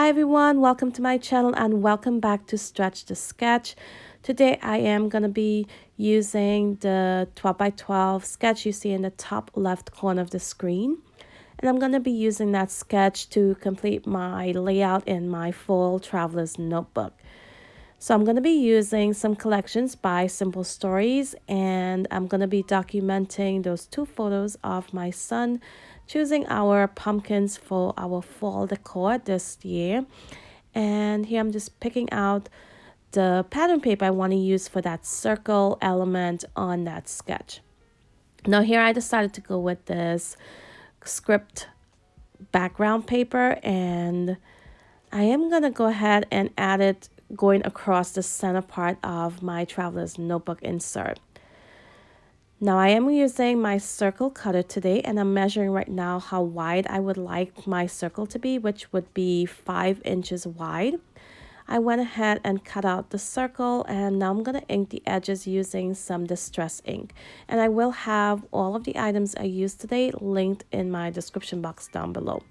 Hi everyone, welcome to my channel and welcome back to Stretch the Sketch. Today I am going to be using the 12 by 12 sketch you see in the top left corner of the screen. And I'm going to be using that sketch to complete my layout in my full traveler's notebook. So I'm going to be using some collections by Simple Stories, and I'm going to be documenting those two photos of my son choosing our pumpkins for our fall decor this year. And here I'm just picking out the pattern paper I want to use for that circle element on that sketch. Now here I decided to go with this script background paper, and I am going to go ahead and add it going across the center part of my traveler's notebook insert. Now I am using my circle cutter today, and I'm measuring right now how wide I would like my circle to be, which would be 5 inches wide. I went ahead and cut out the circle, and now I'm going to ink the edges using some distress ink. And I will have all of the items I used today linked in my description box down below.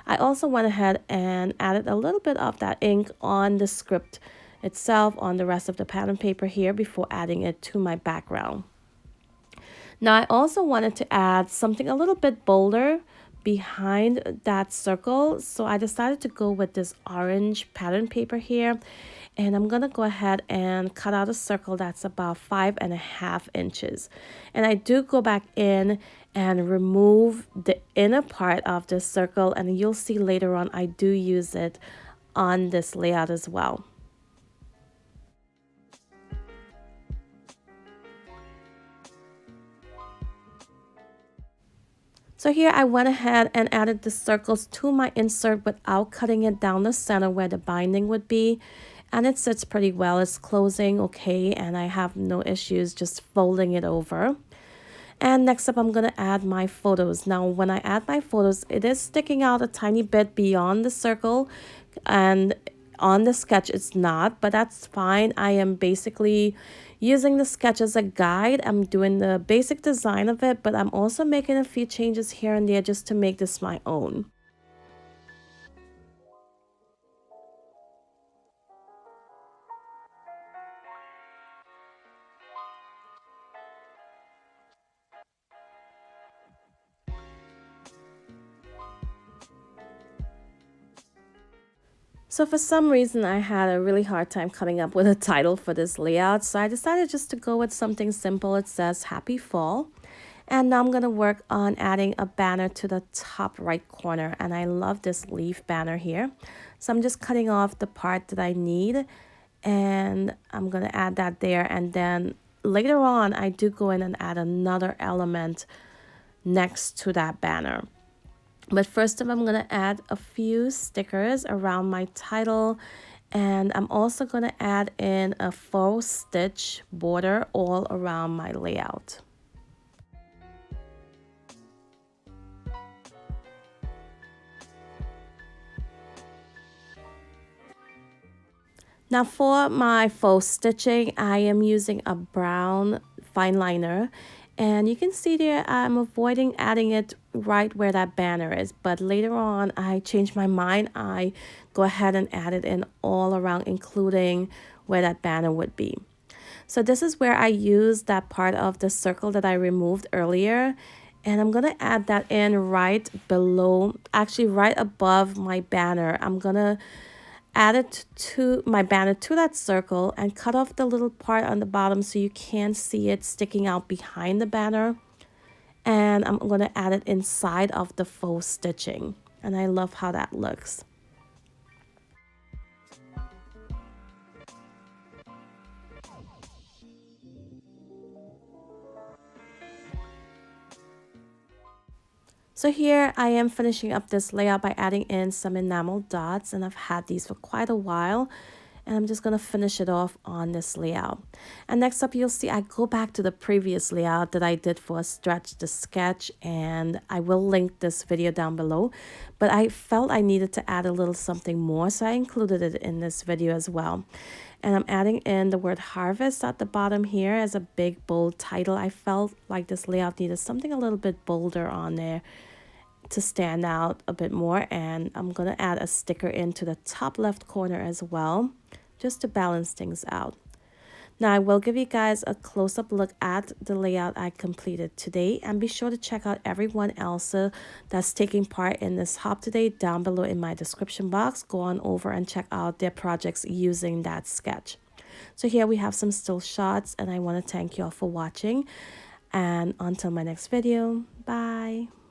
I also went ahead and added a little bit of that ink on the script itself on the rest of the pattern paper here before adding it to my background. Now I also wanted to add something a little bit bolder behind that circle, so I decided to go with this orange pattern paper here, and I'm gonna go ahead and cut out a circle that's about 5.5 inches. And I do go back in and remove the inner part of the circle, and you'll see later on I do use it on this layout as well. So here I went ahead and added the circles to my insert without cutting it down the center where the binding would be. And it sits pretty well. It's closing okay, and I have no issues just folding it over. And next up, I'm going to add my photos. Now, when I add my photos, it is sticking out a tiny bit beyond the circle, and on the sketch it's not, but that's fine. I am basically using the sketch as a guide. I'm doing the basic design of it, but I'm also making a few changes here and there just to make this my own. So for some reason, I had a really hard time coming up with a title for this layout, so I decided just to go with something simple. It says Happy Fall. And now I'm going to work on adding a banner to the top right corner, and I love this leaf banner here. So I'm just cutting off the part that I need, and I'm going to add that there, and then later on I do go in and add another element next to that banner. But first up, I'm going to add a few stickers around my title, and I'm also going to add in a faux stitch border all around my layout. Now for my faux stitching, I am using a brown fine liner, and you can see there I'm avoiding adding it right where that banner is, but later on I changed my mind. I go ahead and add it in all around, including where that banner would be. So this is where I use that part of the circle that I removed earlier, and I'm going to add that in right below, actually right above my banner. I'm going to add it to my banner to that circle and cut off the little part on the bottom so you can't see it sticking out behind the banner. And I'm going to add it inside of the faux stitching. And I love how that looks. So here I am finishing up this layout by adding in some enamel dots, and I've had these for quite a while, and I'm just going to finish it off on this layout. And next up, you'll see I go back to the previous layout that I did for Stretch the Sketch, and I will link this video down below, but I felt I needed to add a little something more, so I included it in this video as well. And I'm adding in the word harvest at the bottom here as a big bold title. I felt like this layout needed something a little bit bolder on there. to stand out a bit more, and I'm gonna add a sticker into the top left corner as well, just to balance things out. Now I will give you guys a close-up look at the layout I completed today, and be sure to check out everyone else that's taking part in this hop today down below in my description box. Go on over and check out their projects using that sketch. So here we have some still shots, and I want to thank you all for watching, and until my next video, bye.